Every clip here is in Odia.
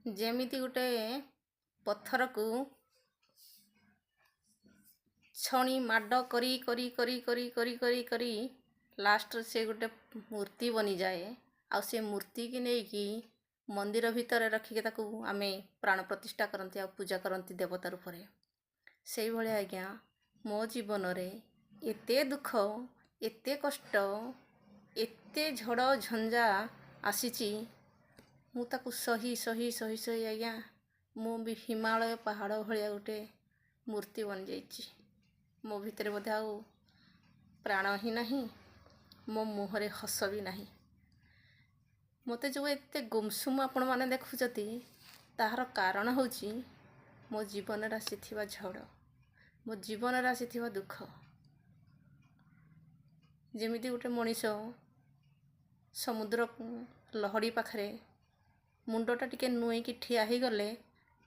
ଯେମିତି ଗୋଟେ ପଥରକୁ ଛଣି ମାଡ଼ କରି କରି କରି କରି କରି କରି କରି ଲାଷ୍ଟରେ ସେ ଗୋଟେ ମୂର୍ତ୍ତି ବନିଯାଏ। ଆଉ ସେ ମୂର୍ତ୍ତିକି ନେଇକି ମନ୍ଦିର ଭିତରେ ରଖିକି ତାକୁ ଆମେ ପ୍ରାଣ ପ୍ରତିଷ୍ଠା କରନ୍ତି ଆଉ ପୂଜା କରନ୍ତି ଦେବତା ରୂପରେ। ସେଇଭଳିଆ ଆଜ୍ଞା ମୋ ଜୀବନରେ ଏତେ ଦୁଃଖ, ଏତେ କଷ୍ଟ, ଏତେ ଝଡ଼ ଝଞ୍ଜା ଆସିଛି, ମୁଁ ତାକୁ ସହି ସହି ସହି ସହି ଆଜ୍ଞା ମୁଁ ବି ହିମାଳୟ ପାହାଡ଼ ଭଳିଆ ଗୋଟେ ମୂର୍ତ୍ତି ବନିଯାଇଛି। ମୋ ଭିତରେ ବୋଧେ ଆଉ ପ୍ରାଣ ହିଁ ନାହିଁ, ମୋ ମୁହଁରେ ହସ ବି ନାହିଁ। ମୋତେ ଯେଉଁ ଏତେ ଗୁମସୁମ ଆପଣମାନେ ଦେଖୁଛନ୍ତି, ତାହାର କାରଣ ହେଉଛି ମୋ ଜୀବନରେ ଆସିଥିବା ଝଡ଼, ମୋ ଜୀବନରେ ଆସିଥିବା ଦୁଃଖ। ଯେମିତି ଗୋଟେ ମଣିଷ ସମୁଦ୍ର ଲହଡ଼ି ପାଖରେ ମୁଣ୍ଡଟା ଟିକେ ନୁଆଁଇକି ଠିଆ ହେଇଗଲେ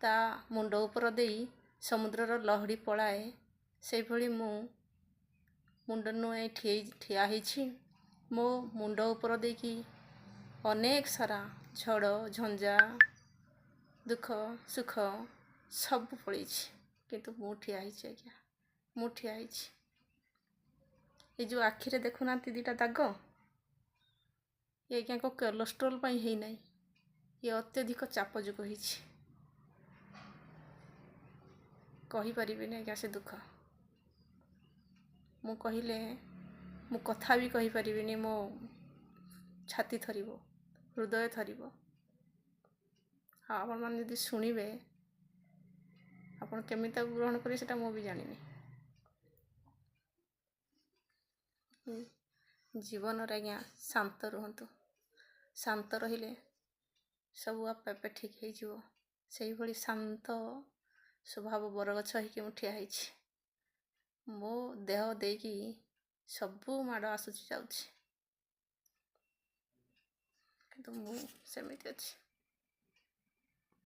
ତା ମୁଣ୍ଡ ଉପର ଦେଇ ସମୁଦ୍ରର ଲହଡ଼ି ପଳାଏ, ସେଇଭଳି ମୁଁ ମୁଣ୍ଡ ନୁଆଁଇ ଠିଆ ହେଇଛି। ମୋ ମୁଣ୍ଡ ଉପର ଦେଇକି ଅନେକ ସାରା ଝଡ଼ ଝଞ୍ଜା, ଦୁଃଖ ସୁଖ ସବୁ ପଳେଇଛି, କିନ୍ତୁ ମୁଁ ଠିଆ ହେଇଛି ଆଜ୍ଞା, ମୁଁ ଠିଆ ହେଇଛି। ଏ ଯେଉଁ ଆଖିରେ ଦେଖୁନାହାନ୍ତି ଦୁଇଟା ଦାଗ, ଏ ଆଜ୍ଞା କୋଲେଷ୍ଟ୍ରଲ୍ ପାଇଁ ହେଇନାହିଁ, ଏ ଅତ୍ୟଧିକ ଚାପ ଯୋଗୁଁ ହେଇଛି। କହିପାରିବିନି ଆଜ୍ଞା ସେ ଦୁଃଖ, ମୁଁ କହିଲେ ମୁଁ କଥା ବି କହିପାରିବିନି, ମୋ ଛାତି ଥରିବ, ହୃଦୟ ଥରିବ। ଆଉ ଆପଣମାନେ ଯଦି ଶୁଣିବେ, ଆପଣ କେମିତି ତାକୁ ଗ୍ରହଣ କରିବେ ସେଟା ମୁଁ ବି ଜାଣିନି। ଜୀବନରେ ଆଜ୍ଞା ଶାନ୍ତ ରୁହନ୍ତୁ, ଶାନ୍ତ ରହିଲେ ସବୁ ଆପେ ଆପେ ଠିକ୍ ହେଇଯିବ। ସେଇଭଳି ଶାନ୍ତ ସ୍ୱଭାବ ବରଗଛ ହେଇକି ମୁଁ ଠିଆ ହେଇଛି। ମୋ ଦେହ ଦେଇକି ସବୁ ମାଡ଼ ଆସୁଛି ଯାଉଛି, କିନ୍ତୁ ମୁଁ ସେମିତି ଅଛି।